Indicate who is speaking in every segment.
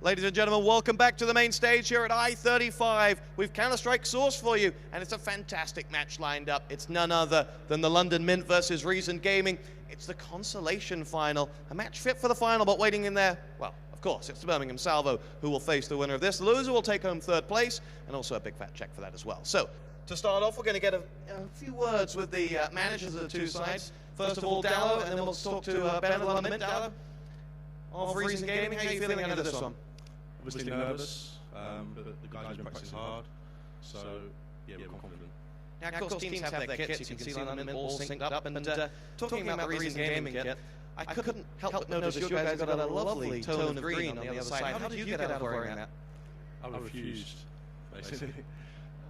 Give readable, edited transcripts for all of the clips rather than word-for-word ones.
Speaker 1: Ladies and gentlemen, welcome back to the main stage here at I-35. We've Counter-Strike Source for you, and it's a fantastic match lined up. It's none other than the London MiNT versus Reason Gaming. It's the Consolation final, a match fit for the final, but waiting in there, well, of course, it's the Birmingham Salvo who will face the winner of this. The loser will take home third place, and also a big fat check for that as well. So, to start off, we're going to get a few words with the managers of the two sides. First of all, Dallo, and then we'll talk to Ben of the London MiNT. Dallo, of Reason Gaming, how are you feeling ahead of this one?
Speaker 2: Obviously nervous, but the guys have been practicing hard, so yeah, we're confident.
Speaker 1: Now, of course, teams have their kits. You can see London MiNT all synced up. And talking about the Reason Gaming kit, I couldn't help but notice you guys got a lovely tone of green on the other side. How did you get out of wearing that?
Speaker 2: I refused, basically.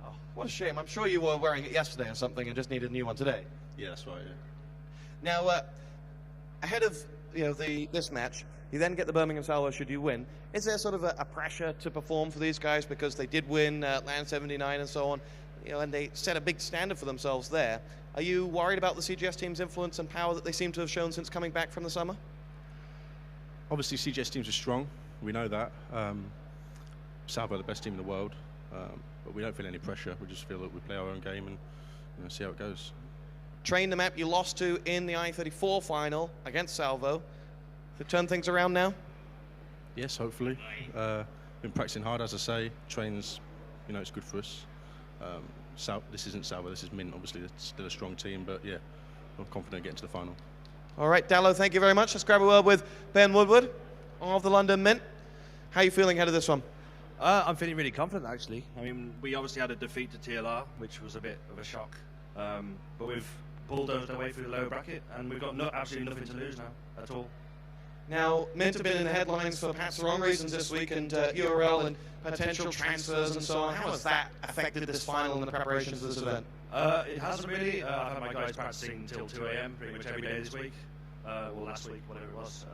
Speaker 1: Oh, what a shame. I'm sure you were wearing it yesterday or something and just needed a new one today.
Speaker 2: Yeah, that's right, yeah.
Speaker 1: Now, ahead of this match, you then get the Birmingham Salvo should you win. Is there sort of a pressure to perform for these guys because they did win Land 79 and so on, and they set a big standard for themselves there? Are you worried about the CGS team's influence and power that they seem to have shown since coming back from the summer?
Speaker 2: Obviously, CGS teams are strong. We know that. Salvo are the best team in the world, but we don't feel any pressure. We just feel that we play our own game and see how it goes.
Speaker 1: Train, the map you lost to in the I-34 final against Salvo. To turn things around now?
Speaker 2: Yes, hopefully. Been practicing hard, as I say. Train's, it's good for us. This isn't Salvo, this is MiNT. Obviously, it's still a strong team, but yeah, I'm confident getting to the final.
Speaker 1: All right, Dallo, thank you very much. Let's grab a word with Ben Woodward of the London MiNT. How are you feeling ahead of this one?
Speaker 3: I'm feeling really confident, actually. I mean, we obviously had a defeat to TLR, which was a bit of a shock. But we've bulldozed our way through the lower bracket, and we've got absolutely nothing to lose now, at all.
Speaker 1: Now, MiNT have been in the headlines for perhaps the wrong reasons this week, and URL and potential transfers and so on. How has that affected this final and the preparations for this event?
Speaker 3: It hasn't really. I've had my guys practicing till 2 AM pretty much every day this week. Well, last week, whatever it was.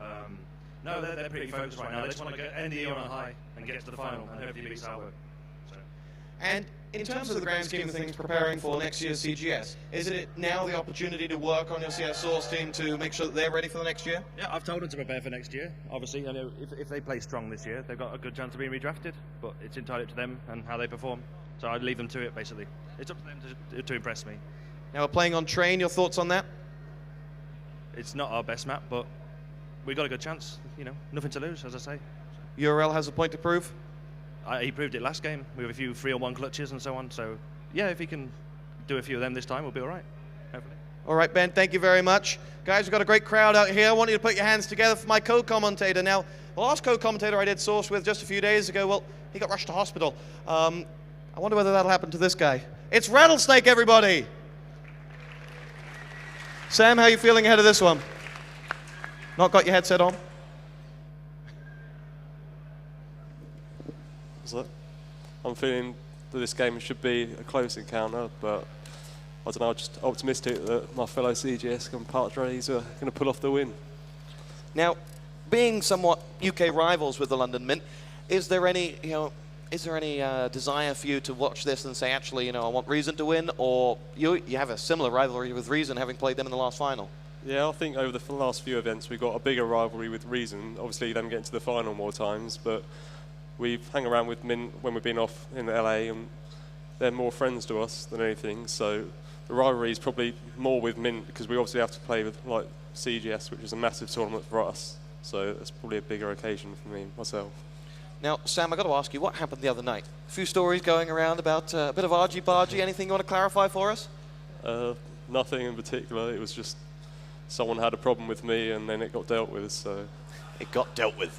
Speaker 3: No, they're pretty focused right now. They just want to end the year on a high and get to the final and hopefully beat Salvo.
Speaker 1: And in terms of the grand scheme of things preparing for next year's CGS, is it now the opportunity to work on your CS Source team to make sure that they're ready for the next year?
Speaker 3: Yeah, I've told them to prepare for next year. Obviously, I know if they play strong this year, they've got a good chance of being redrafted, but it's entirely up to them and how they perform. So I'd leave them to it, basically. It's up to them to impress me.
Speaker 1: Now we're playing on Train, your thoughts on that?
Speaker 3: It's not our best map, but we've got a good chance, nothing to lose, as I say.
Speaker 1: URL has a point to prove?
Speaker 3: He proved it last game with a few 3-on-1 clutches and so on. So, yeah, if he can do a few of them this time, we'll be all right, hopefully.
Speaker 1: All right, Ben, thank you very much. Guys, we've got a great crowd out here. I want you to put your hands together for my co-commentator. Now, the last co-commentator I did Source with just a few days ago, well, he got rushed to hospital. I wonder whether that'll happen to this guy. It's Rattlesnake, everybody! Sam, how are you feeling ahead of this one? Not got your headset on?
Speaker 4: I'm feeling that this game should be a close encounter, but I don't know, I'm just optimistic that my fellow CGS compatriots are going to pull off the win.
Speaker 1: Now, being somewhat UK rivals with the London MiNT, is there any, desire for you to watch this and say, actually, I want Reason to win, or you have a similar rivalry with Reason, having played them in the last final?
Speaker 4: Yeah, I think over the last few events we've got a bigger rivalry with Reason. Obviously, them getting to the final more times, but we've hung around with MiNT when we've been off in LA, and they're more friends to us than anything. So the rivalry is probably more with MiNT because we obviously have to play with like CGS, which is a massive tournament for us. So that's probably a bigger occasion for me myself.
Speaker 1: Now, Sam, I've got to ask you, what happened the other night? A few stories going around about a bit of argy-bargy. Anything you want to clarify for us?
Speaker 4: Nothing in particular. It was just someone had a problem with me, and then it got dealt with. So
Speaker 1: it got dealt with.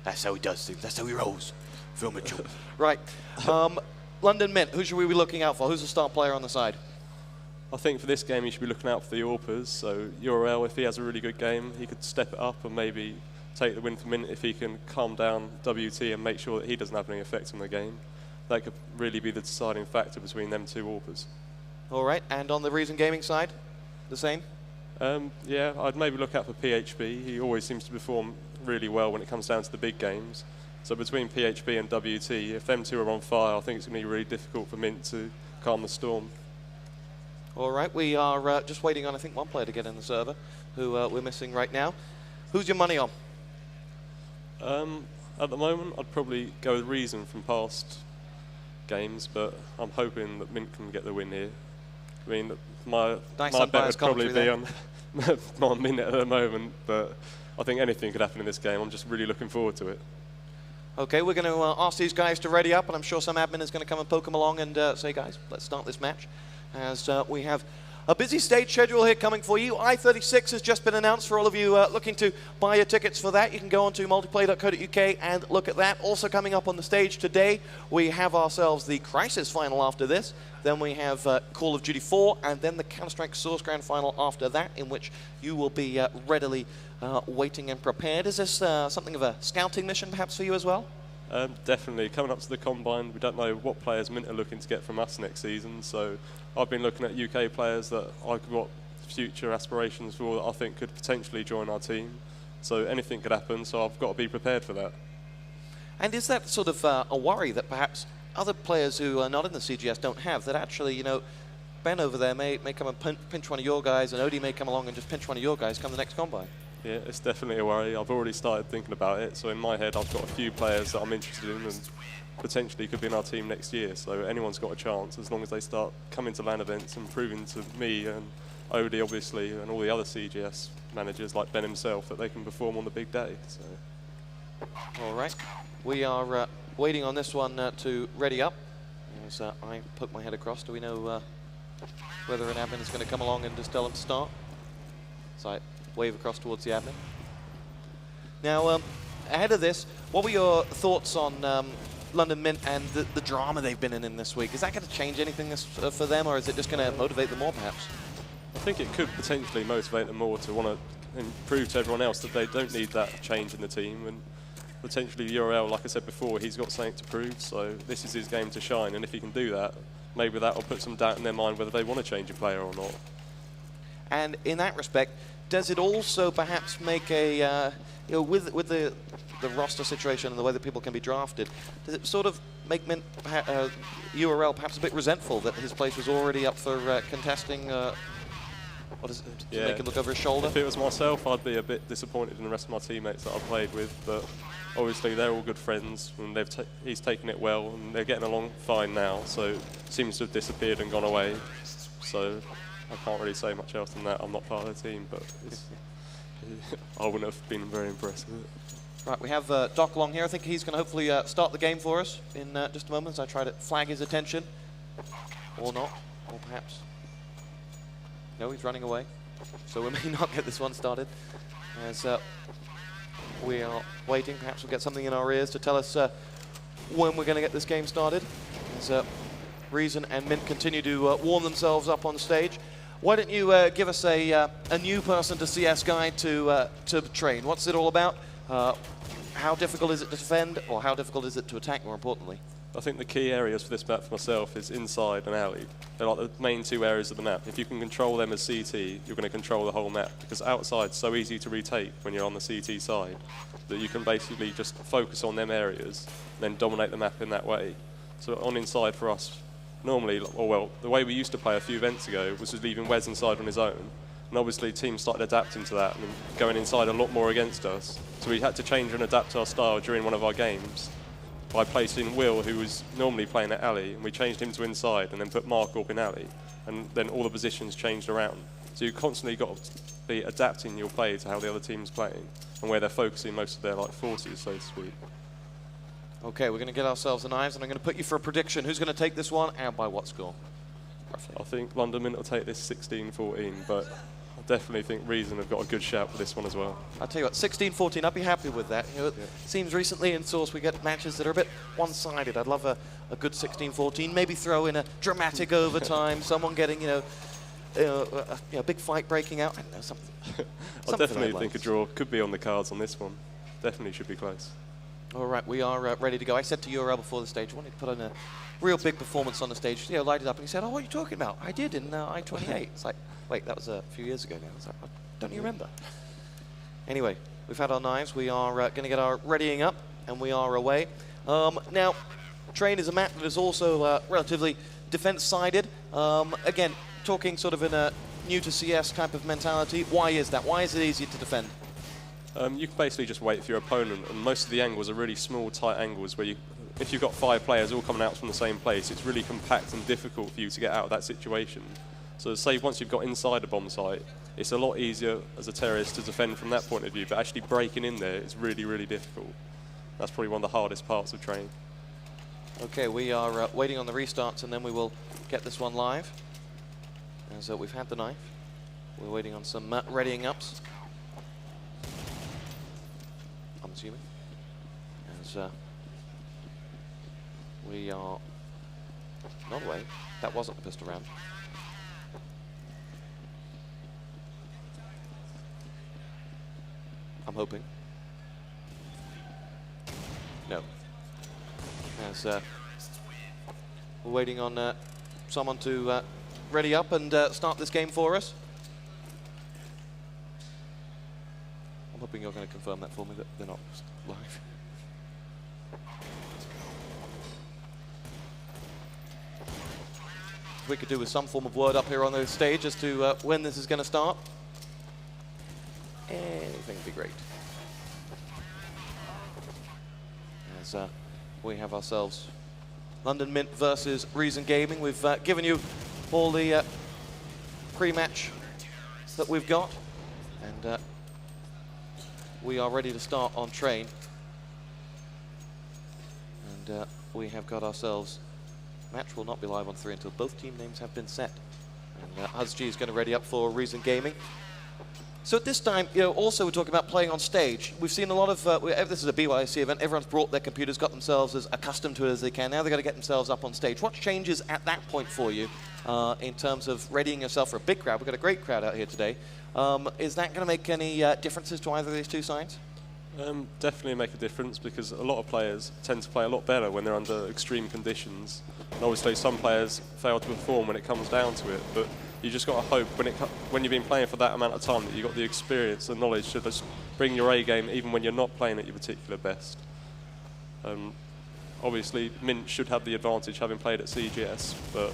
Speaker 1: That's how he does things. That's how he rolls. Feel mature. Right. London MiNT, who should we be looking out for? Who's the star player on the side?
Speaker 4: I think for this game you should be looking out for the AWPers. So URL, if he has a really good game, he could step it up and maybe take the win for MiNT if he can calm down WT and make sure that he doesn't have any effect on the game. That could really be the deciding factor between them two AWPers. All
Speaker 1: right. And on the Reason Gaming side, the same?
Speaker 4: Yeah, I'd maybe look out for PHB. He always seems to perform really well when it comes down to the big games. So between PHB and WT, if them two are on fire, I think it's going to be really difficult for MiNT to calm the storm.
Speaker 1: All right, we are just waiting on, I think, one player to get in the server, who we're missing right now. Who's your money on?
Speaker 4: At the moment, I'd probably go with Reason from past games, but I'm hoping that MiNT can get the win here. I mean, my bet would probably be on MiNT at the moment, but I think anything could happen in this game. I'm just really looking forward to it.
Speaker 1: Okay, we're going to ask these guys to ready up, and I'm sure some admin is going to come and poke them along and say, guys, let's start this match, as we have a busy stage schedule here coming for you. I-36 has just been announced for all of you looking to buy your tickets for that. You can go on to multiplay.co.uk and look at that. Also coming up on the stage today, we have ourselves the Crisis final after this. Then we have Call of Duty 4, and then the Counter-Strike Source Grand final after that, in which you will be readily waiting and prepared. Is this something of a scouting mission perhaps for you as well?
Speaker 4: Definitely. Coming up to the Combine, we don't know what players MiNT are looking to get from us next season, so I've been looking at UK players that I've got future aspirations for that I think could potentially join our team. So anything could happen, so I've got to be prepared for that.
Speaker 1: And is that sort of a worry that perhaps other players who are not in the CGS don't have, that actually, you know, Ben over there may come and pinch one of your guys, and Odie may come along and just pinch one of your guys come the next Combine?
Speaker 4: Yeah, it's definitely a worry. I've already started thinking about it, so in my head I've got a few players that I'm interested in and potentially could be in our team next year, so anyone's got a chance as long as they start coming to LAN events and proving to me and Odie obviously and all the other CGS managers like Ben himself that they can perform on the big day. So.
Speaker 1: All right, we are waiting on this one to ready up. As I poke my head across, do we know whether an admin is going to come along and just tell them to start? So I wave across towards the admin. Now, ahead of this, what were your thoughts on London MiNT and the drama they've been in this week? Is that going to change anything for them, or is it just going to motivate them more, perhaps?
Speaker 4: I think it could potentially motivate them more to want to prove to everyone else that they don't need that change in the team. And potentially URL, like I said before, he's got something to prove, so this is his game to shine. And if he can do that, maybe that will put some doubt in their mind whether they want to change a player or not. And
Speaker 1: in that respect, does it also perhaps make a, you know, with the roster situation and the way that people can be drafted, does it sort of make MiNT, URL perhaps a bit resentful that his place was already up for contesting? What is it? To make him look over his shoulder?
Speaker 4: If it was myself, I'd be a bit disappointed in the rest of my teammates that I've played with, but obviously they're all good friends and he's taken it well and they're getting along fine now, so it seems to have disappeared and gone away. So I can't really say much else than that. I'm not part of the team, but I wouldn't have been very impressed with it.
Speaker 1: Right, we have Doc Long here. I think he's going to hopefully start the game for us in just a moment as I try to flag his attention. Or not, or perhaps. No, he's running away. So we may not get this one started. As we are waiting, perhaps we'll get something in our ears to tell us when we're going to get this game started. As Reason and MiNT continue to warm themselves up on the stage. Why don't you give us a new person to CS guide to train? What's it all about? How difficult is it to defend, or how difficult is it to attack, more importantly?
Speaker 4: I think the key areas for this map for myself is inside and alley. They're like the main two areas of the map. If you can control them as CT, you're going to control the whole map, because outside's so easy to retake when you're on the CT side that you can basically just focus on them areas and then dominate the map in that way. So on inside for us, normally, or well, the way we used to play a few events ago was just leaving Wes inside on his own. And obviously teams started adapting to that and going inside a lot more against us. So we had to change and adapt our style during one of our games by placing Will, who was normally playing at alley, and we changed him to inside and then put Mark up in alley. And then all the positions changed around. So you constantly got to be adapting your play to how the other team's playing and where they're focusing most of their forces, so to speak.
Speaker 1: Okay, we're going to get ourselves the knives, and I'm going to put you for a prediction. Who's going to take this one, and by what score? Roughly.
Speaker 4: I think London MiNT will take this 16-14, but I definitely think Reason have got a good shout for this one as well.
Speaker 1: I'll tell you what, 16-14, I'd be happy with that. You know, it seems recently in Source we get matches that are a bit one-sided. I'd love a good 16-14, maybe throw in a dramatic overtime, someone getting, a big fight breaking out. I don't know, something.
Speaker 4: I definitely think a draw could be on the cards on this one. Definitely should be close.
Speaker 1: All right, we are ready to go. I said to URL before the stage, I wanted to put on a real big performance on the stage. Light it up, and he said, "Oh, what are you talking about? I did in I-28." It's like, wait, that was a few years ago now. I was like, don't you remember? Anyway, we've had our knives. We are going to get our readying up, and we are away. Now, Train is a map that is also relatively defense-sided. Again, talking sort of in a new to CS type of mentality. Why is that? Why is it easier to defend?
Speaker 4: You can basically just wait for your opponent, and most of the angles are really small, tight angles where if you've got 5 players all coming out from the same place, it's really compact and difficult for you to get out of that situation. So say once you've got inside a bomb site, it's a lot easier as a terrorist to defend from that point of view, but actually breaking in there is really, really difficult. That's probably one of the hardest parts of training.
Speaker 1: Okay, we are waiting on the restarts, and then we will get this one live. As we've had the knife. We're waiting on some readying ups. I'm assuming. As we are not away. That wasn't a pistol round. I'm hoping. No. As we're waiting on someone to ready up and start this game for us. I'm hoping you're going to confirm that for me, that they're not live. We could do with some form of word up here on the stage as to when this is going to start. Anything would be great. As we have ourselves London MiNT versus Reason Gaming. We've given you all the pre-match that we've got, and we are ready to start on train. And we have got ourselves, match will not be live on 3 until both team names have been set. And HuzG is going to ready up for Reason Gaming. So at this time, you know, also we're talking about playing on stage. We've seen a lot of, this is a BYOC event, everyone's brought their computers, got themselves as accustomed to it as they can. Now they've got to get themselves up on stage. What changes at that point for you in terms of readying yourself for a big crowd? We've got a great crowd out here today. Is that going to make any differences to either of these two sides?
Speaker 4: Definitely make a difference, because a lot of players tend to play a lot better when they're under extreme conditions. And obviously some players fail to perform when it comes down to it, but you just got to hope when you've been playing for that amount of time that you've got the experience and knowledge to just bring your A game even when you're not playing at your particular best. Obviously MiNT should have the advantage having played at CGS, but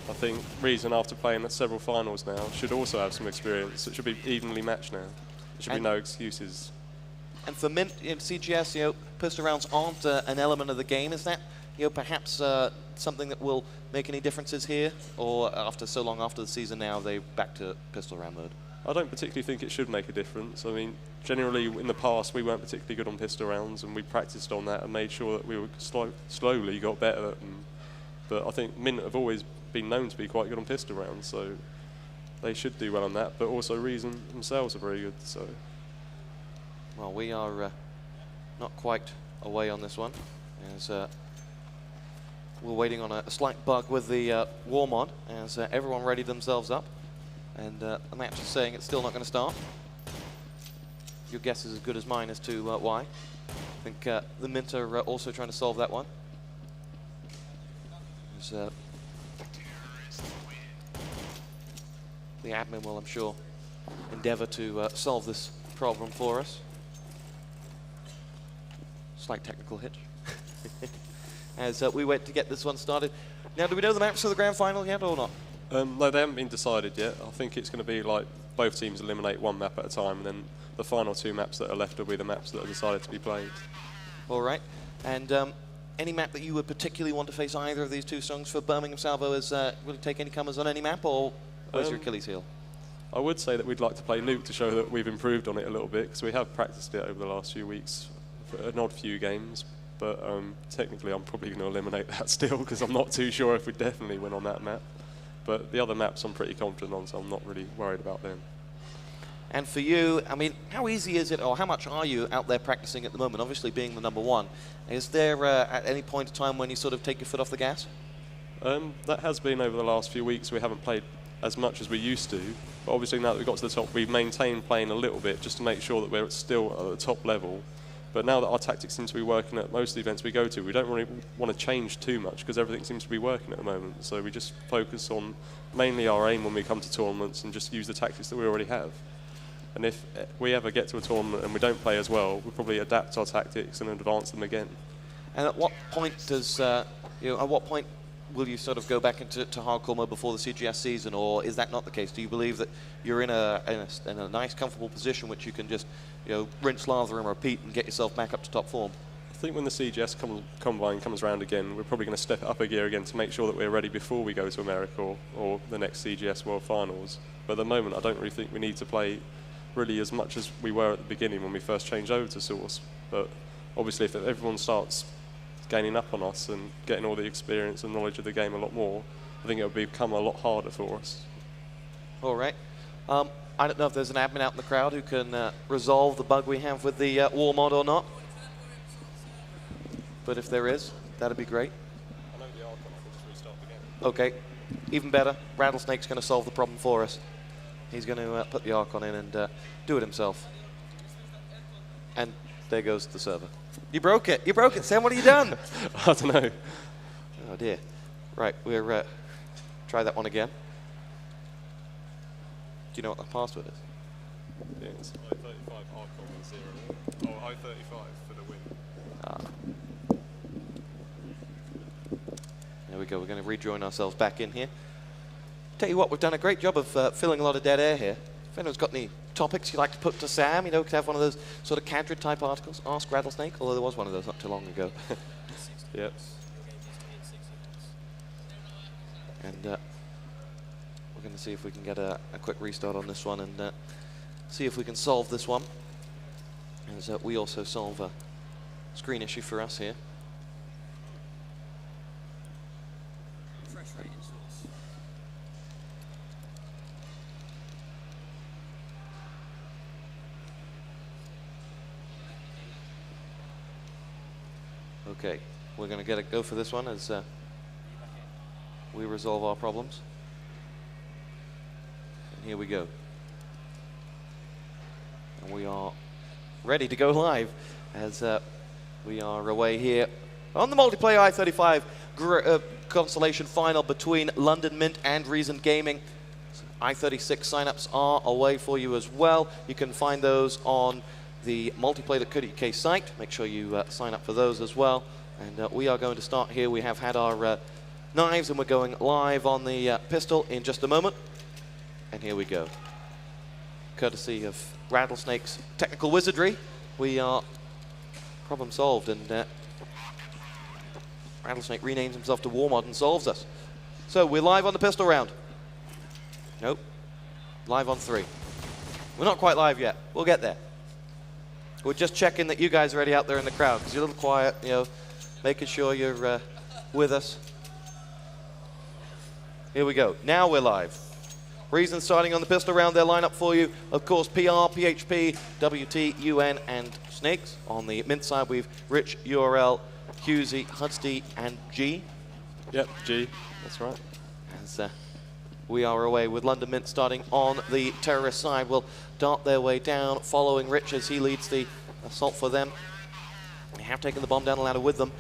Speaker 4: I think Reason, after playing at several finals now, should also have some experience. It should be evenly matched now. There should be no excuses.
Speaker 1: And for MiNT in CGS, you know, pistol rounds aren't an element of the game. Is that, you know, perhaps something that will make any differences here, or after so long after the season now, they're back to pistol round mode?
Speaker 4: I don't particularly think it should make a difference. I mean, generally in the past we weren't particularly good on pistol rounds, and we practiced on that and made sure that we were slowly got better at them. But I think MiNT have always been known to be quite good on pistol rounds, so they should do well on that. But also Reason themselves are very good. So.
Speaker 1: Well, we are not quite away on this one, as we're waiting on a slight bug with the war mod, as everyone readied themselves up, and the match is saying it's still not going to start. Your guess is as good as mine as to why. I think the MiNT are also trying to solve that one. As, the admin will, I'm sure, endeavor to solve this problem for us. Slight technical hitch. As we wait to get this one started. Now, do we know the maps for the grand final yet or not?
Speaker 4: No, they haven't been decided yet. I think it's going to be like both teams eliminate one map at a time, and then the final 2 maps that are left will be the maps that are decided to be played.
Speaker 1: All right. And any map that you would particularly want to face either of these two songs for Birmingham Salvo? Will you take any comers on any map, or where's your Achilles heel?
Speaker 4: I would say that we'd like to play Nuke to show that we've improved on it a little bit, because we have practiced it over the last few weeks for an odd few games. But technically I'm probably going to eliminate that still, because I'm not too sure if we definitely win on that map. But the other maps I'm pretty confident on, so I'm not really worried about them.
Speaker 1: And for you, I mean, how easy is it, or how much are you out there practicing at the moment? Obviously being the #1, is there at any point in time when you sort of take your foot off the gas?
Speaker 4: That has been over the last few weeks. We haven't played as much as we used to, but obviously now that we've got to the top, we've maintained playing a little bit just to make sure that we're still at the top level. But now that our tactics seem to be working at most of the events we go to, we don't really want to change too much, because everything seems to be working at the moment. So we just focus on mainly our aim when we come to tournaments and just use the tactics that we already have. And if we ever get to a tournament and we don't play as well, we'll probably adapt our tactics and advance them again.
Speaker 1: And at what point does, at what point will you sort of go back into hardcore mode before the CGS season, or is that not the case? Do you believe that you're in a nice, comfortable position which you can just, rinse, lather, and repeat and get yourself back up to top form?
Speaker 4: I think when the CGS Combine comes around again, we're probably going to step it up a gear again to make sure that we're ready before we go to America or the next CGS World Finals. But at the moment, I don't really think we need to play really as much as we were at the beginning when we first changed over to Source. But obviously, if everyone starts gaining up on us and getting all the experience and knowledge of the game a lot more, I think it'll become a lot harder for us.
Speaker 1: All right. I don't know if there's an admin out in the crowd who can resolve the bug we have with the war mod or not. But if there is, that'd be great.
Speaker 4: I know the Archon, I can just restart again.
Speaker 1: Okay, even better. Rattlesnake's going to solve the problem for us. He's going to put the Archon in and do it himself. And there goes the server. You broke it. You broke it, Sam. What have you done?
Speaker 4: I don't know.
Speaker 1: Oh, dear. Right, we're try that one again. Do you know what the password is?
Speaker 4: Yeah, it's I-35 Archon 0. Oh, I-35 for the win.
Speaker 1: There we go. We're going to rejoin ourselves back in here. Tell you what, we've done a great job of filling a lot of dead air here. If anyone's got any topics you'd like to put to Sam, could have one of those sort of Cadred type articles, Ask Rattlesnake, although there was one of those not too long ago.
Speaker 4: Yep.
Speaker 1: And we're going to see if we can get a quick restart on this one and see if we can solve this one. As we also solve a screen issue for us here. Okay, we're going to go for this one as we resolve our problems. And here we go. And we are ready to go live as we are away here on the multiplayer I-35 Consolation final between London Mint and Reason Gaming. I-36 signups are away for you as well. You can find those on the multiplayer.co.uk site. Make sure you sign up for those as well. And we are going to start here. We have had our knives and we're going live on the pistol in just a moment. And here we go. Courtesy of Rattlesnake's technical wizardry, we are problem solved, and Rattlesnake renames himself to Warmod and solves us. So we're live on the pistol round. Nope. Live on 3. We're not quite live yet. We'll get there. We're just checking that you guys are already out there in the crowd, because you're a little quiet, making sure you're with us. Here we go. Now we're live. Reason starting on the pistol round, their lineup for you. Of course, PR, PHP, WT, UN, and Snakes. On the Mint side, we've Rich, URL, Husey, Hudsty, and G.
Speaker 4: Yep, G. That's right.
Speaker 1: As we are away with London Mint starting on the terrorist side. Will dart their way down, following Rich as he leads the assault for them. They have taken the bomb down the ladder with them.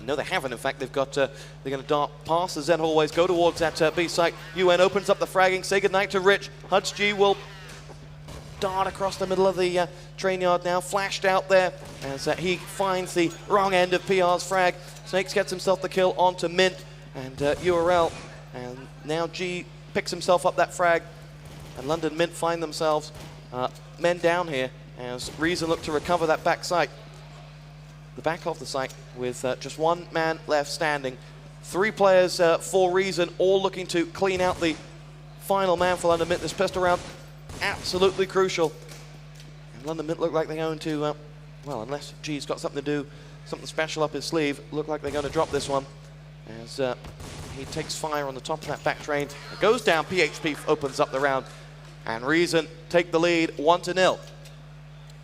Speaker 1: No, they haven't. In fact, they're going to dart past the Zen hallways, go towards that B site. UN opens up the fragging. Say goodnight to Rich. Huds G will dart across the middle of the train yard now, flashed out there as he finds the wrong end of PR's frag. Snakes gets himself the kill onto Mint and URL. And now G picks himself up that frag. And London Mint find themselves men down here as Reason look to recover that back site. The back of the site with just one man left standing. 3 players for Reason, all looking to clean out the final man for London Mint. This pistol round, absolutely crucial. And London Mint look like they're going to, well, unless G's got something to do, something special up his sleeve, look like they're going to drop this one. As he takes fire on the top of that back train. It goes down, PHP opens up the round. And Reason take the lead, 1-0.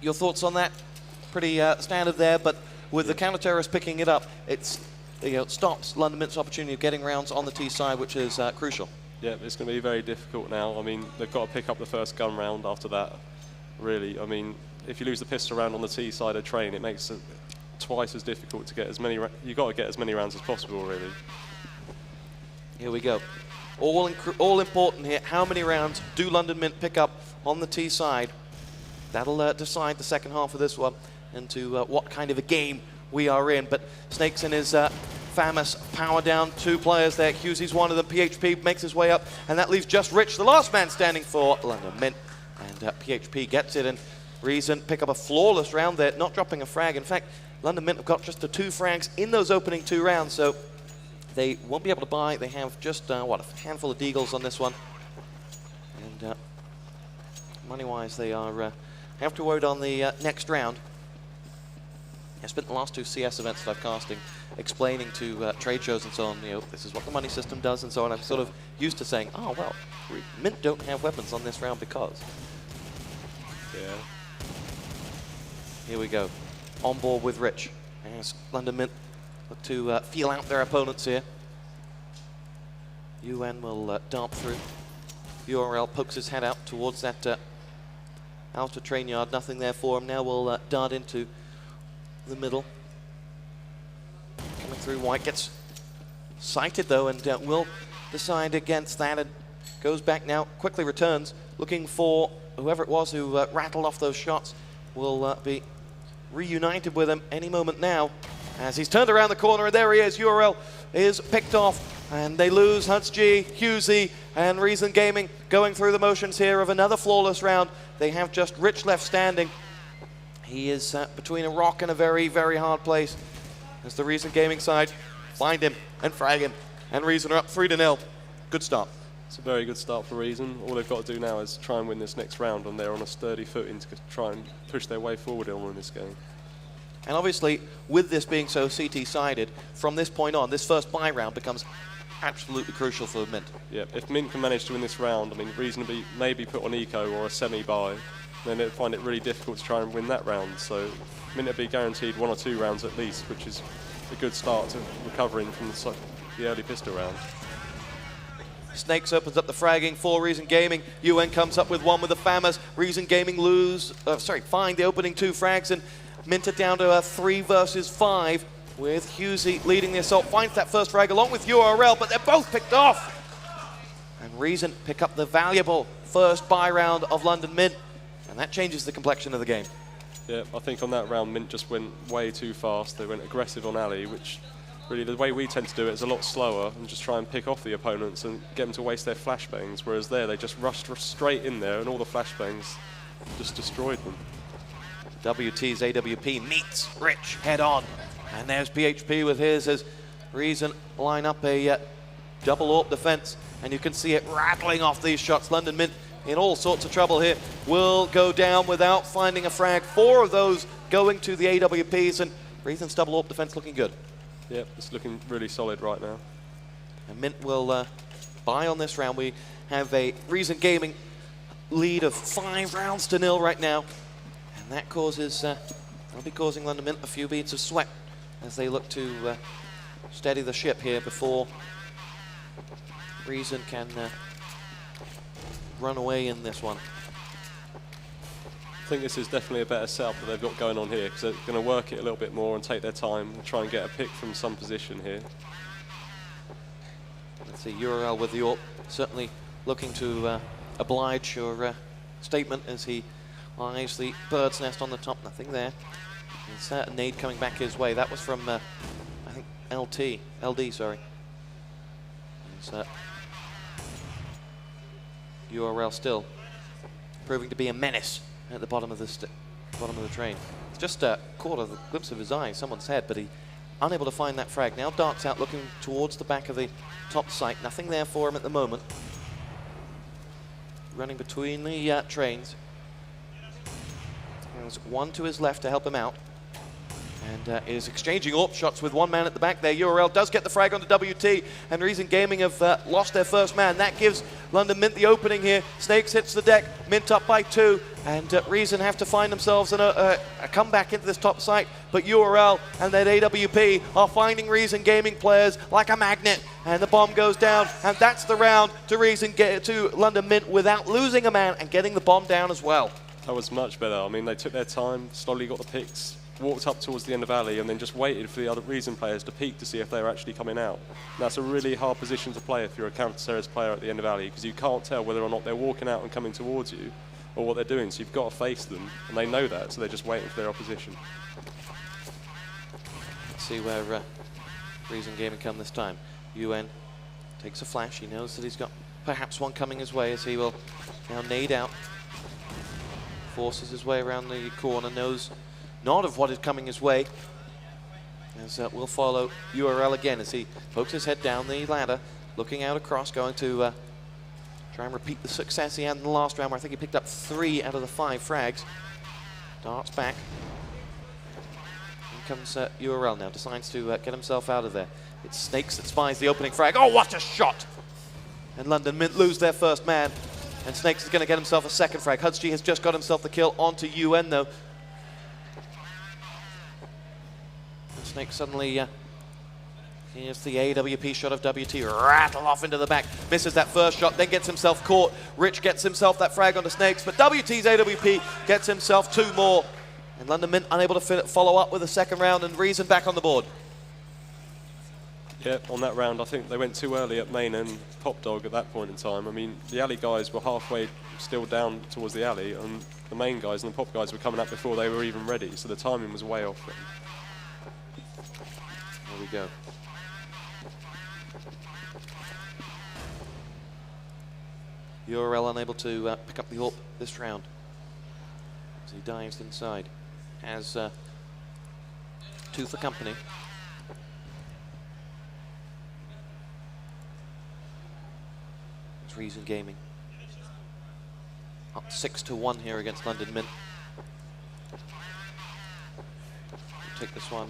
Speaker 1: Your thoughts on that? Pretty standard there, but with the counter-terrorists picking it up, it stops London Mint's opportunity of getting rounds on the T side, which is crucial.
Speaker 4: Yeah, it's going to be very difficult now. I mean, they've got to pick up the first gun round after that, really. I mean, if you lose the pistol round on the T side of train, it makes it twice as difficult to get as many. You've got to get as many rounds as possible, really.
Speaker 1: Here we go. All important here. How many rounds do London Mint pick up on the T side? That'll decide the second half of this one into what kind of a game we are in. But Snakes in his Famous power down 2 players there. Hughesy's one of them. PHP makes his way up, and that leaves just Rich, the last man standing for London MiNT. And PHP gets it, and Reason pick up a flawless round there, not dropping a frag. In fact, London MiNT have got just the 2 frags in those opening 2 rounds, so they won't be able to buy. They have just, what, a handful of deagles on this one. And money-wise, they are have to worry on the next round. I spent the last 2 CS events that I've casting explaining to trade shows and so on, you know, this is what the money system does and so on. I'm sort of used to saying, oh, well, MiNT don't have weapons on this round because.
Speaker 4: Yeah.
Speaker 1: Here we go. On board with Rich. As London MiNT look to feel out their opponents here. UN will dart through. URL pokes his head out towards that outer train yard. Nothing there for him. Now we'll dart into the middle. Coming through, White gets sighted though, and will decide against that and goes back now, quickly returns, looking for whoever it was who rattled off those shots. Will be reunited with him any moment now, as he's turned around the corner, and there he is. URL is picked off, and they lose Hunts G, Husey, and Reason Gaming going through the motions here of another flawless round. They have just Rich left standing. He is between a rock and a very, very hard place as the Reason Gaming side find him and frag him. And Reason are up 3-0. Good start.
Speaker 4: It's a very good start for Reason. All they've got to do now is try and win this next round, and they're on a sturdy footing to try and push their way forward in this game.
Speaker 1: And obviously, with this being so CT-sided, from this point on, this first bye round becomes absolutely crucial for MiNT.
Speaker 4: Yeah, if MiNT can manage to win this round, I mean, Reason will be maybe put on eco or a semi-bye, then they'd find it really difficult to try and win that round. So MiNT will be guaranteed 1 or 2 rounds at least, which is a good start to recovering from the early pistol round.
Speaker 1: Snakes opens up the fragging for Reason Gaming. UN comes up with 1 with the Fammers. Reason Gaming find the opening 2 frags, and MiNT are down to a 3 versus 5 with Husey leading the assault. Finds that first frag along with URL, but they're both picked off. And Reason pick up the valuable first bye round of London MiNT, and that changes the complexion of the game.
Speaker 4: Yeah, I think on that round, MiNT just went way too fast. They went aggressive on Ali, which really the way we tend to do it is a lot slower and just try and pick off the opponents and get them to waste their flashbangs, whereas there they just rushed straight in there and all the flashbangs just destroyed them.
Speaker 1: WT's AWP meets Rich head on, and there's PHP with his as Reason line up a double AWP defense, and you can see it rattling off these shots. London MiNT in all sorts of trouble here, will go down without finding a frag. 4 of those going to the AWPs, and Reason's double AWP defense looking good.
Speaker 4: Yep, it's looking really solid right now.
Speaker 1: And MiNT will buy on this round. We have a Reason Gaming lead of 5 rounds to 0 right now. And that causes, that'll be causing London MiNT a few beads of sweat as they look to steady the ship here before Reason can run away in this one.
Speaker 4: I think this is definitely a better setup that they've got going on here, because they're going to work it a little bit more and take their time and try and get a pick from some position here.
Speaker 1: Let's see, URL with the AWP, certainly looking to oblige your statement as he eyes the bird's nest on the top. Nothing there. It's a nade coming back his way. That was from, I think, LD, sorry. It's, URL still proving to be a menace at the bottom of the train. It's just caught a glimpse of his eye, someone's head, but he unable to find that frag. Now darts out, looking towards the back of the top site. Nothing there for him at the moment. Running between the trains. There's 1 to his left to help him out. And is exchanging AWP shots with 1 man at the back there. URL does get the frag onto WT, and Reason Gaming have lost their first man. That gives London MiNT the opening here. Snakes hits the deck, MiNT up by 2, and Reason have to find themselves in a comeback into this top site. But URL and that AWP are finding Reason Gaming players like a magnet, and the bomb goes down, and that's the round to London MiNT without losing a man and getting the bomb down as well.
Speaker 4: That was much better. I mean, they took their time, slowly got the picks, walked up towards the end of alley, and then just waited for the other Reason players to peek to see if they were actually coming out. And that's a really hard position to play if you're a counter-terrorist player at the end of alley, because you can't tell whether or not they're walking out and coming towards you or what they're doing. So you've got to face them, and they know that, so they're just waiting for their opposition.
Speaker 1: Let's see where Reason Gaming come this time. UN takes a flash. He knows that he's got perhaps one coming his way as he will now nade out. Forces his way around the corner, knows not of what is coming his way. As we'll follow URL again as he pokes his head down the ladder, looking out across, going to try and repeat the success he had in the last round where I think he picked up 3 out of the 5 frags. Darts back. In comes URL now, decides to get himself out of there. It's Snakes that spies the opening frag. Oh, what a shot! And London MiNT lose their first man. And Snakes is going to get himself a second frag. Hudgy has just got himself the kill onto UN though. And Snakes suddenly, here's the AWP shot of WT, rattle off into the back. Misses that first shot, then gets himself caught. Rich gets himself that frag onto Snakes, but WT's AWP gets himself 2 more. And London MiNT unable to follow up with a second round, and Reason back on the board.
Speaker 4: Yeah, on that round, I think they went too early at main and Pop Dog at that point in time. I mean, the alley guys were halfway still down towards the alley, and the main guys and the Pop guys were coming up before they were even ready, so the timing was way off.
Speaker 1: There we go. URL unable to pick up the AWP this round as he dives inside. Has 2 for company. It's Reason Gaming. Up 6-1 here against London MiNT. Take this one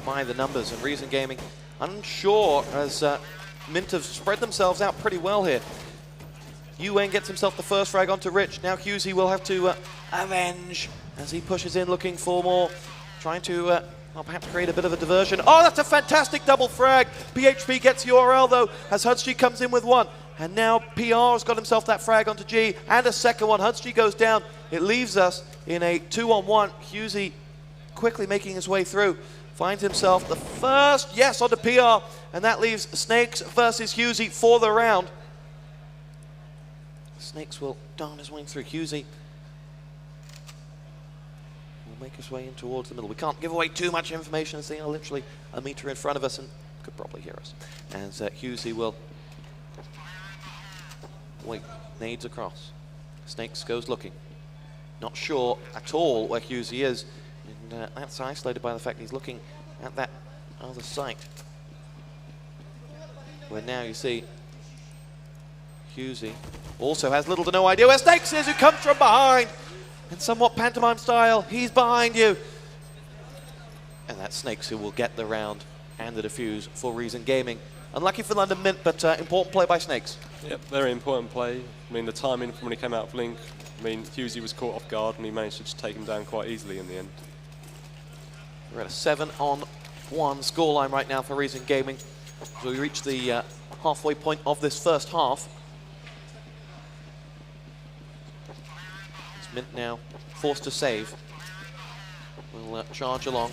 Speaker 1: by the numbers, and Reason Gaming unsure as MiNT have spread themselves out pretty well here. UN gets himself the first frag onto Rich. Now Husey will have to avenge as he pushes in looking for more, trying to well, perhaps create a bit of a diversion. Oh, that's a fantastic double frag. PHP gets URL though as Hudgy comes in with 1. And now PR has got himself that frag onto G and a second one. Hudgy goes down. It leaves us in a 2-on-1. Husey quickly making his way through. Finds himself the first yes onto PR, and that leaves Snakes versus Husey for the round. Snakes will dart his way through. Husey will make his way in towards the middle. We can't give away too much information as they are literally a meter in front of us and could probably hear us. As Husey will wait, nades across. Snakes goes looking. Not sure at all where Husey is. And that's isolated by the fact he's looking at that other site. Where now you see Husey also has little to no idea where Snakes is, who comes from behind. And somewhat pantomime style, he's behind you. And that's Snakes who will get the round and the defuse for Reason Gaming. Unlucky for London MiNT, but important play by Snakes.
Speaker 4: Yep, very important play. I mean, the timing from when he came out of Blink, I mean, Husey was caught off guard and he managed to just take him down quite easily in the end.
Speaker 1: We're at a 7-on-1 scoreline right now for Reason Gaming. So we reach the halfway point of this first half. It's MiNT now forced to save. We'll charge along,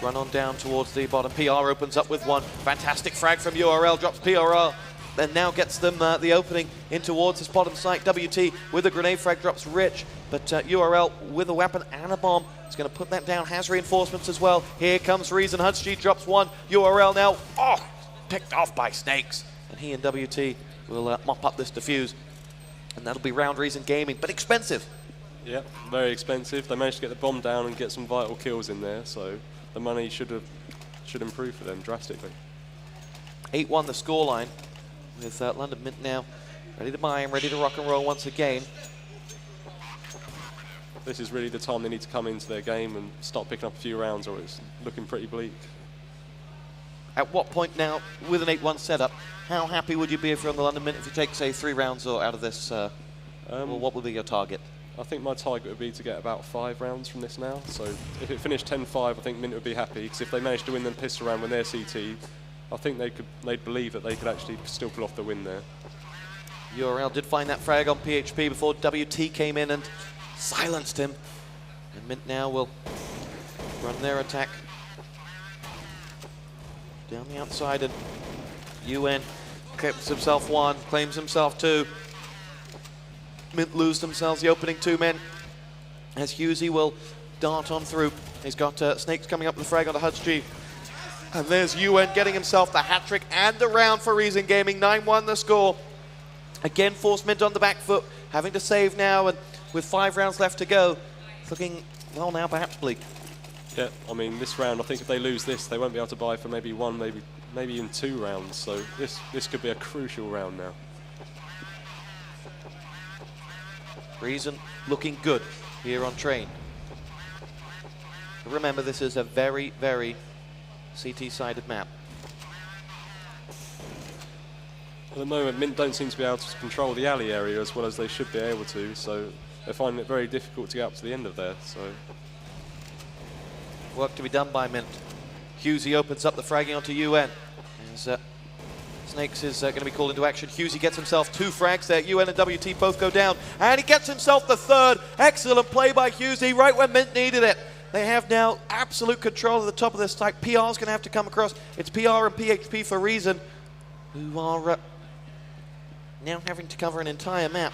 Speaker 1: run on down towards the bottom. PR opens up with 1. Fantastic frag from URL, drops PRL, and now gets them the opening in towards this bottom site. WT with a grenade frag drops Rich, but URL with a weapon and a bomb is going to put that down. Has reinforcements as well. Here comes Reason. Hudgy drops 1. URL now, picked off by Snakes. And he and WT will mop up this defuse. And that'll be round Reason Gaming, but expensive.
Speaker 4: Yep, very expensive. They managed to get the bomb down and get some vital kills in there, so the money should improve for them drastically.
Speaker 1: 8-1 the scoreline, with London MiNT now ready to buy and ready to rock and roll once again.
Speaker 4: This is really the time they need to come into their game and start picking up a few rounds, or it's looking pretty bleak.
Speaker 1: At what point now, with an 8-1 setup, how happy would you be if you're on the London MiNT if you take, say, 3 rounds or out of this? Well, what would be your target?
Speaker 4: I think my target would be to get about 5 rounds from this now. So if it finished 10-5, I think MiNT would be happy, because if they managed to win them pistol round when they're CT, I think they'd believe that they could actually still pull off the win there.
Speaker 1: URL did find that frag on PHP before WT came in and silenced him. And MiNT now will run their attack down the outside, and UN clips himself 1, claims himself 2. MiNT lose themselves the opening 2 men as Husey will dart on through. He's got Snakes coming up with the frag onto Hudgy. And there's UN getting himself the hat-trick and the round for Reason Gaming. 9-1 the score. Again, forced MiNT on the back foot, having to save now, and with 5 rounds left to go. It's looking, well, now perhaps bleak.
Speaker 4: Yeah, I mean, this round, I think if they lose this, they won't be able to buy for maybe 1, maybe even 2 rounds. So this could be a crucial round now.
Speaker 1: Reason looking good here on train. Remember, this is a very, very CT-sided map.
Speaker 4: At the moment, MiNT don't seem to be able to control the alley area as well as they should be able to, so they're finding it very difficult to get up to the end of there. So
Speaker 1: Work to be done by MiNT. Husey opens up the fragging onto UN. As Snakes is going to be called into action. Husey gets himself 2 frags there. UN and WT both go down, and he gets himself the 3rd. Excellent play by Husey, right when MiNT needed it. They have now absolute control of the top of this site. PR is going to have to come across. It's PR and PHP for Reason, who are now having to cover an entire map.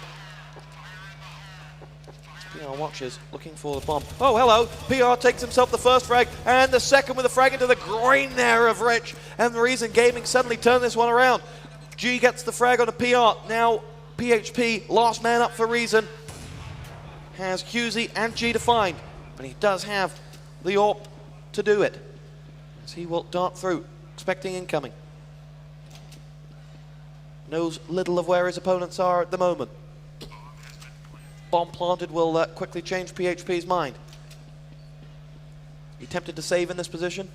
Speaker 1: PR watches, looking for the bomb. Oh, hello. PR takes himself the 1st frag, and the 2nd with a frag into the groin there of Rich. And Reason Gaming suddenly turn this one around. G gets the frag on a PR. Now PHP, last man up for Reason, has Husey and G to find. But he does have the AWP to do it, as he will dart through, expecting incoming. Knows little of where his opponents are at the moment. Bomb planted will quickly change PHP's mind. You tempted to save in this position?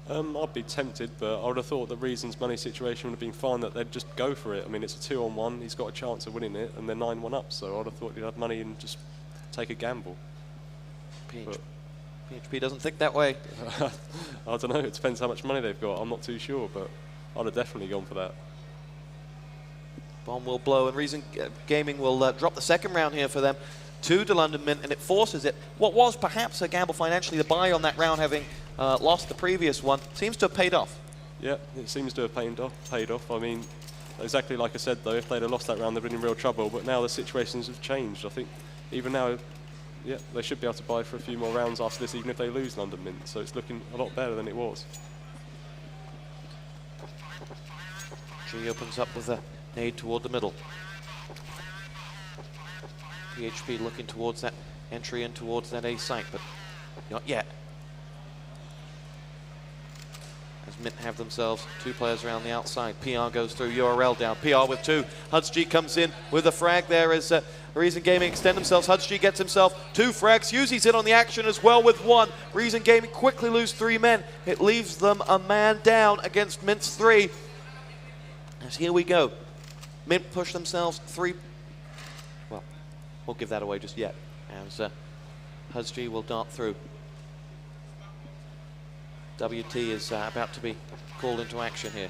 Speaker 4: I'd be tempted, but I would have thought that Reason's money situation would have been fine, that they'd just go for it. I mean, it's a 2-on-1, he's got a chance of winning it, and they're 9-1 up, so I'd have thought he'd have money and just take a gamble.
Speaker 1: PHP doesn't think that way.
Speaker 4: I don't know, it depends how much money they've got. I'm not too sure, but I'd have definitely gone for that.
Speaker 1: Bomb will blow, and Reason Gaming will drop the 2nd round here for them to the London MiNT, and it forces it. What was perhaps a gamble financially, the buy on that round, having lost the previous one, seems to have paid off.
Speaker 4: Yeah, it seems to have paid off. I mean, exactly like I said, though, if they'd have lost that round, they'd been in real trouble, but now the situations have changed. I think even now, yeah, they should be able to buy for a few more rounds after this, even if they lose London MiNT, so it's looking a lot better than it was.
Speaker 1: G opens up with a nade toward the middle. PHP looking towards that entry in towards that A site, but not yet. As MiNT have themselves 2 players around the outside. PR goes through, URL down. PR with 2. HudsG comes in with a frag there as Reason Gaming extend themselves. HudsG gets himself 2 frags. Husey's in on the action as well with 1. Reason Gaming quickly lose 3 men. It leaves them a man down against MiNT's 3. As here we go. MiNT push themselves 3. Well, we'll give that away just yet. As HudsG will dart through. WT is about to be called into action here.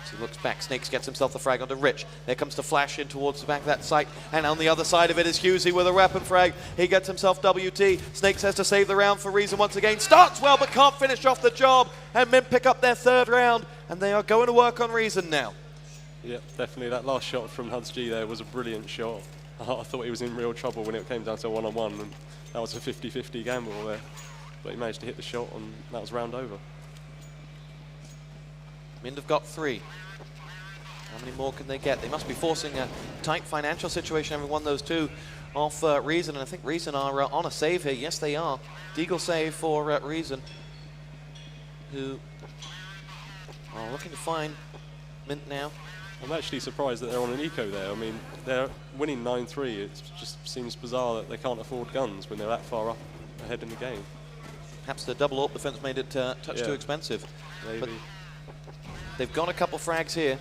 Speaker 1: As he looks back, Snakes gets himself the frag onto Rich. There comes the flash in towards the back of that site, and on the other side of it is Husey with a weapon frag. He gets himself WT. Snakes has to save the round for Reason once again. Starts well, but can't finish off the job, and MiNT pick up their 3rd round, and they are going to work on Reason now.
Speaker 4: Yeah, definitely. That last shot from HudsG there was a brilliant shot. I thought he was in real trouble when it came down to a 1-on-1, and that was a 50-50 gamble there. But he managed to hit the shot, and that was round over.
Speaker 1: MiNT have got 3. How many more can they get? They must be forcing a tight financial situation, having won those 2 off Reason, and I think Reason are on a save here. Yes, they are. Deagle save for Reason, who are looking to find MiNT now.
Speaker 4: I'm actually surprised that they're on an eco there. I mean, they're winning 9-3. It just seems bizarre that they can't afford guns when they're that far up ahead in the game.
Speaker 1: Perhaps the double AWP defense made it touch too expensive.
Speaker 4: Maybe.
Speaker 1: But they've got a couple frags here.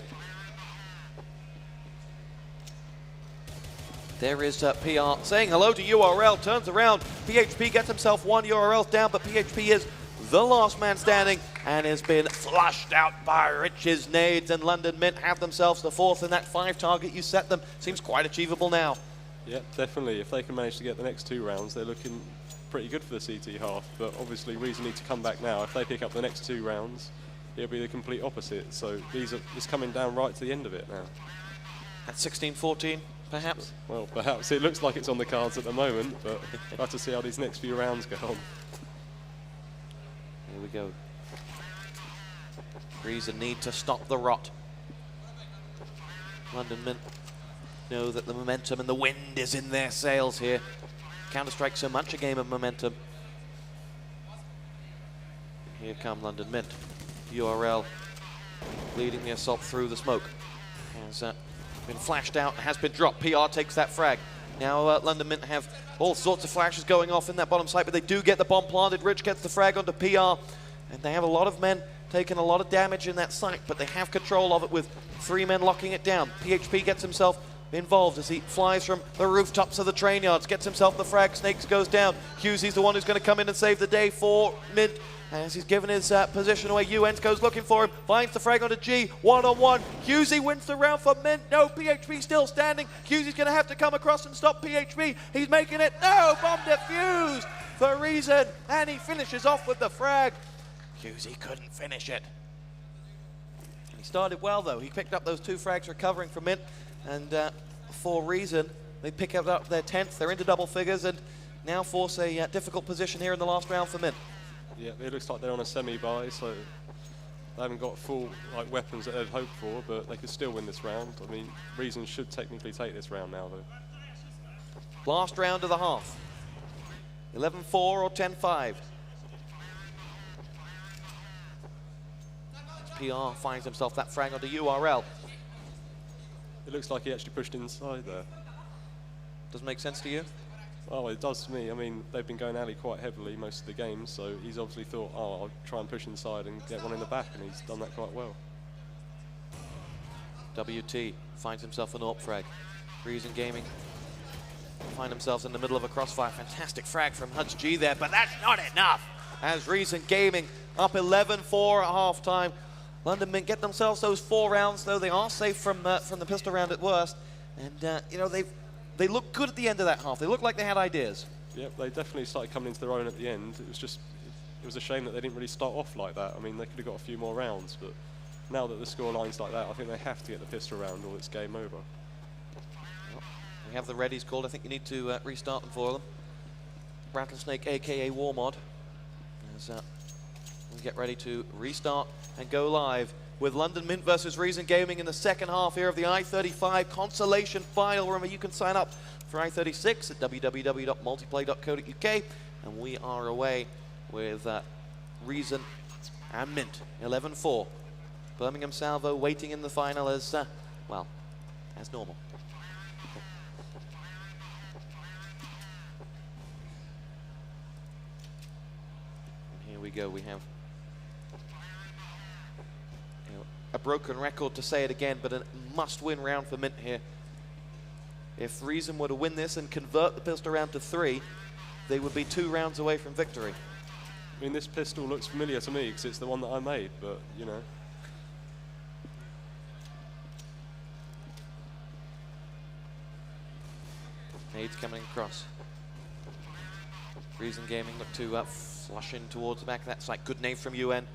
Speaker 1: There is PR saying hello to URL, turns around. PHP gets himself 1 URL down, but PHP is the last man standing and has been flushed out by Rich's nades, and London MiNT have themselves the 4th, and that 5 target you set them seems quite achievable now.
Speaker 4: Yeah, definitely. If they can manage to get the next 2 rounds, they're looking pretty good for the CT half, but obviously Reason need to come back now. If they pick up the next 2 rounds, it'll be the complete opposite, so it's coming down right to the end of it now.
Speaker 1: At 16-14, perhaps?
Speaker 4: Well, perhaps. It looks like it's on the cards at the moment, but we'll have to see how these next few rounds go on.
Speaker 1: Here we go. Reason need to stop the rot. London Mint know that the momentum and the wind is in their sails here. Counter-Strike so much a game of momentum. Here come London Mint. URL leading the assault through the smoke. Has been flashed out and has been dropped. PR takes that frag. Now London Mint have all sorts of flashes going off in that bottom site, but they do get the bomb planted. Rich gets the frag onto PR, and they have a lot of men taking a lot of damage in that site, but they have control of it with 3 men locking it down. PHP gets himself involved as he flies from the rooftops of the train yards, gets himself the frag. Snakes goes down. Hughesy's the one who's going to come in and save the day for Mint. As he's given his position away, UNs goes looking for him, finds the frag onto G, one-on-one. Hughes wins the round for Mint. No, PHP still standing. Hughesy's going to have to come across and stop PHP. He's making it. No, bomb defused for Reason, and he finishes off with the frag. Hughesy couldn't finish it. And he started well, though. He picked up those 2 frags recovering from Mint, and for Reason, they pick up their 10th. They're into double figures, and now force a difficult position here in the last round for Mint.
Speaker 4: Yeah, it looks like they're on a semi-buy, so they haven't got full weapons that they'd hoped for, but they could still win this round. I mean, Reason should technically take this round now, though.
Speaker 1: Last round of the half. 11-4 or 10-5. PR finds himself that frag onto URL.
Speaker 4: It looks like he actually pushed inside there.
Speaker 1: Doesn't make sense to you?
Speaker 4: Oh, it does to me. I mean, they've been going alley quite heavily most of the game, so he's obviously thought, oh, I'll try and push inside and get one in the back, and he's done that quite well.
Speaker 1: WT finds himself an AWP frag. Reason Gaming find themselves in the middle of a crossfire. Fantastic frag from Huds G there, but that's not enough. As Reason Gaming up 11-4 at halftime. London Mint get themselves those 4 rounds, though they are safe from the pistol round at worst. And, you know, they look good at the end of that half. They look like they had ideas.
Speaker 4: Yep, they definitely started coming into their own at the end. It was a shame that they didn't really start off like that. I mean, they could have got a few more rounds, but now that the score line's like that, I think they have to get the pistol round or it's game over.
Speaker 1: Well, we have the readies called. I think you need to restart them for them. Rattlesnake, aka War Mod. As we get ready to restart and go live with London Mint versus Reason Gaming in the second half here of the I-35 Consolation Final. Remember, you can sign up for I-36 at www.multiplay.co.uk, and we are away with Reason and Mint, 11-4. Birmingham Salvo waiting in the final as, well, as normal. And here we go, we have a broken record to say it again, but a must-win round for Mint here. If Reason were to win this and convert the pistol round to 3, they would be 2 rounds away from victory.
Speaker 4: I mean, this pistol looks familiar to me because it's the one that I made, but, you know.
Speaker 1: Nades coming across. Reason Gaming look to flush in towards the back of that site. Good nade from UN.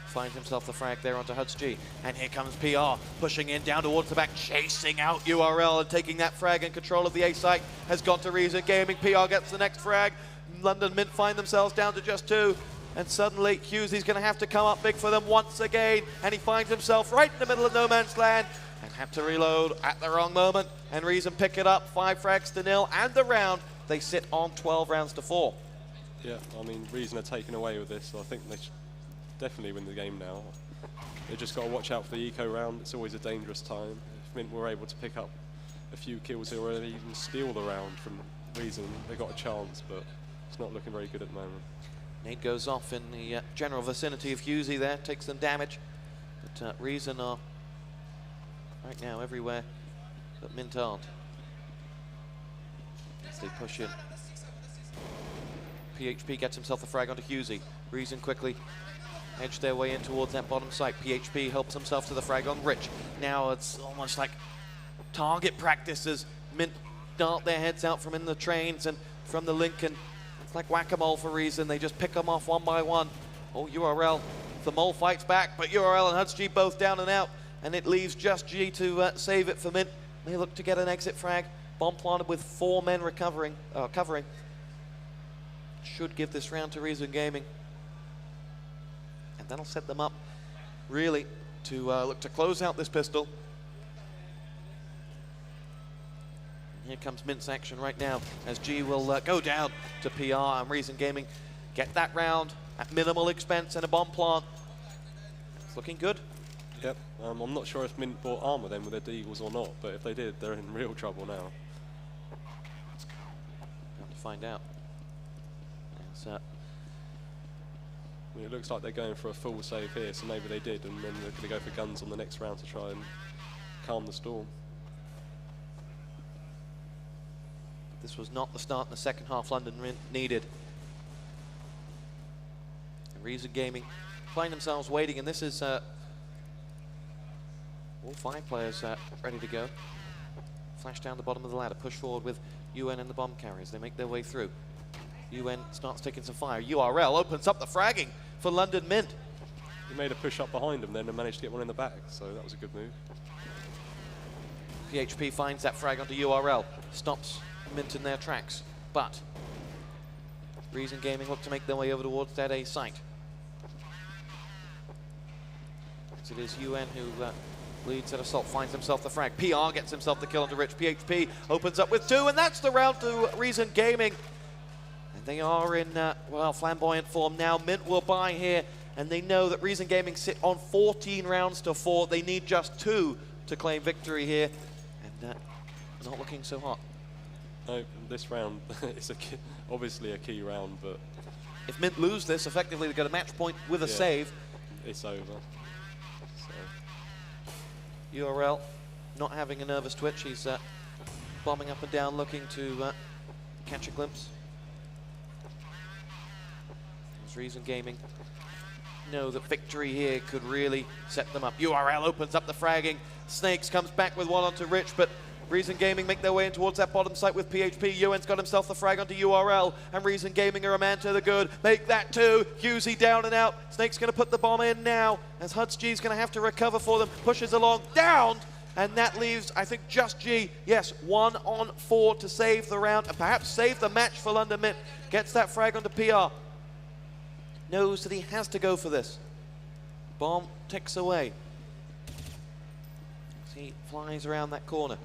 Speaker 1: Finds himself the frag there onto Huds G. And here comes PR, pushing in down towards the back, chasing out URL and taking that frag, and control of the A site has gone to Reason Gaming. PR gets the next frag. London Mint find themselves down to just 2. And suddenly Hughesy's going to have to come up big for them once again. And he finds himself right in the middle of no man's land and have to reload at the wrong moment. And Reason pick it up, 5 frags to 0. And the round, they sit on 12 rounds to 4.
Speaker 4: Yeah, I mean, Reason are taken away with this, so I think they should definitely win the game now. They just got to watch out for the eco round. It's always a dangerous time. If Mint were able to pick up a few kills here or even steal the round from Reason, they got a chance, but it's not looking very good at the moment.
Speaker 1: Nade goes off in the general vicinity of Hughesy there, takes some damage. But Reason are right now everywhere, but Mint aren't. As they push in. PHP gets himself the frag onto Hughesy. Reason quickly edge their way in towards that bottom site. PHP helps himself to the frag on Rich. Now it's almost like target practice as Mint dart their heads out from in the trains and from the Lincoln. It's like whack-a-mole for Reason. They just pick them off one by one. Oh, URL. The Mole fights back, but URL and Huds G both down and out. And it leaves just G to save it for Mint. They look to get an exit frag. Bomb planted with 4 men covering. Should give this round to Reason Gaming. That'll set them up really to look to close out this pistol. And here comes MiNT's action right now as G will go down to PR, and Reason Gaming get that round at minimal expense and a bomb plant. It's looking good.
Speaker 4: Yep. I'm not sure if MiNT bought armor then with their Deagles or not, but if they did, they're in real trouble now.
Speaker 1: Time to find out.
Speaker 4: I mean, it looks like they're going for a full save here, so maybe they did, and then they're going to go for guns on the next round to try and calm the storm.
Speaker 1: This was not the start in the second half London needed. And Reason Gaming find themselves waiting, and this is all 5 players ready to go. Flash down the bottom of the ladder, push forward with UN and the bomb carriers. They make their way through. UN starts taking some fire. URL opens up the fragging for London MiNT.
Speaker 4: He made a push up behind him then and managed to get one in the back, so that was a good move.
Speaker 1: PHP finds that frag onto URL, stops MiNT in their tracks, but Reason Gaming look to make their way over towards that A site. As it is UN who leads that assault, finds himself the frag. PR gets himself the kill onto Rich. PHP opens up with 2, and that's the round to Reason Gaming. And they are in, well, flamboyant form now. MiNT will buy here, and they know that Reason Gaming sit on 14 rounds to 4. They need just 2 to claim victory here, and not looking so hot.
Speaker 4: No, this round is obviously a key round, but
Speaker 1: if MiNT lose this, effectively they get a match point with a save.
Speaker 4: It's over. So.
Speaker 1: URL not having a nervous twitch. He's bombing up and down, looking to catch a glimpse. As Reason Gaming know that victory here could really set them up. URL opens up the fragging. Snakes comes back with one onto Rich, but Reason Gaming make their way in towards that bottom site with PHP. UN's got himself the frag onto URL, and Reason Gaming are a man to the good. Make that 2. Husey down and out. Snake's going to put the bomb in now, as Huds G's going to have to recover for them. Pushes along, down, and that leaves, I think, just G. Yes, 1 on 4 to save the round, and perhaps save the match for London MiNT. Gets that frag onto PR. Knows that he has to go for this. Bomb ticks away. As he flies around that corner.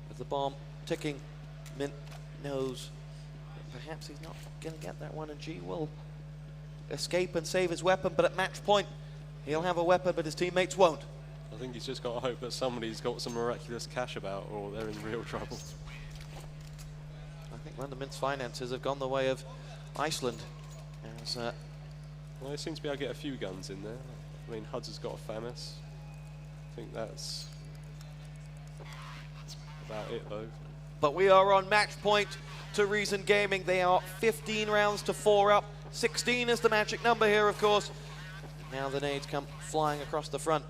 Speaker 1: With the bomb ticking, MiNT knows that perhaps he's not going to get that one, and G will escape and save his weapon, but at match point, he'll have a weapon, but his teammates won't.
Speaker 4: I think he's just got to hope that somebody's got some miraculous cash about, or they're in real trouble.
Speaker 1: I think London MiNT's finances have gone the way of Iceland. As,
Speaker 4: well, they seem to be able to get a few guns in there. I mean, Huds has got a FAMAS. I think that's about it, though.
Speaker 1: But we are on match point to Reason Gaming. They are 15 rounds to 4 up. 16 is the magic number here, of course. Now the nades come flying across the front.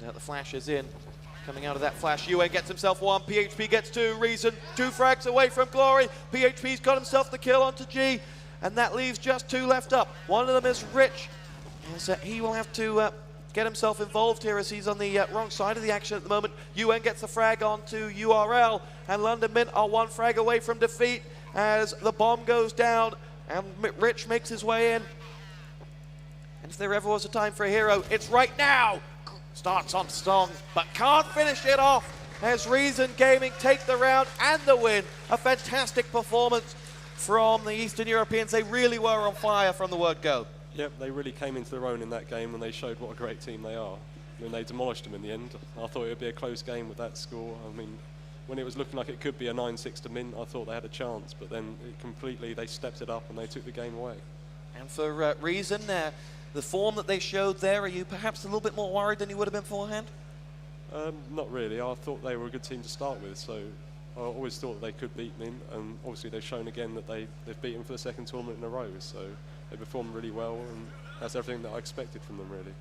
Speaker 1: And the flash is in. Coming out of that flash, UN gets himself 1, PHP gets 2, Reason 2 frags away from glory. PHP's got himself the kill onto G, and that leaves just 2 left up. One of them is Rich, as he will have to get himself involved here, as he's on the wrong side of the action at the moment. UN gets the frag onto URL, and London MiNT are 1 frag away from defeat as the bomb goes down, and Rich makes his way in. And if there ever was a time for a hero, it's right now. Starts on strong, but can't finish it off as Reason Gaming take the round and the win. A fantastic performance from the Eastern Europeans. They really were on fire from the word go.
Speaker 4: Yep, they really came into their own in that game, and they showed what a great team they are. I mean, they demolished them in the end. I thought it would be a close game with that score. I mean, when it was looking like it could be a 9-6 to MiNT, I thought they had a chance, but then they stepped it up and they took the game away.
Speaker 1: And for Reason, the form that they showed there, are you perhaps a little bit more worried than you would have been beforehand?
Speaker 4: Not really. I thought they were a good team to start with, so I always thought they could beat MiNT, and obviously they've shown again that they've beaten for the 2nd tournament in a row, so they performed really well, and that's everything that I expected from them, really.